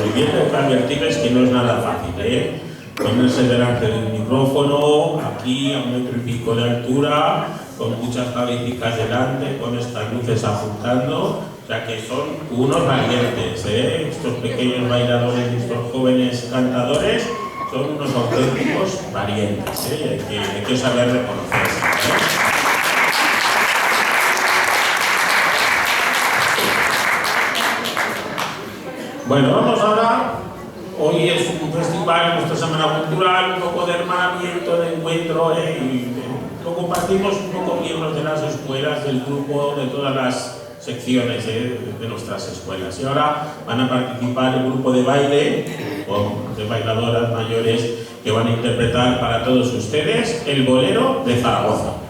vivienda de Calvertiles, que no es nada fácil, ponerse delante del micrófono, aquí a 1,5 m de altura, con muchas cabecitas delante, con estas luces apuntando, o sea que son unos valientes, estos pequeños bailadores y estos jóvenes cantadores son unos auténticos valientes, hay que saber reconocerse. Bueno, vamos ahora. Hoy es un festival, nuestra Semana Cultural, un poco de hermanamiento, de encuentro, y lo compartimos un poco miembros de las escuelas, del grupo, de todas las secciones de nuestras escuelas. Y ahora van a participar el grupo de baile, de bailadoras mayores, que van a interpretar para todos ustedes el bolero de Zaragoza.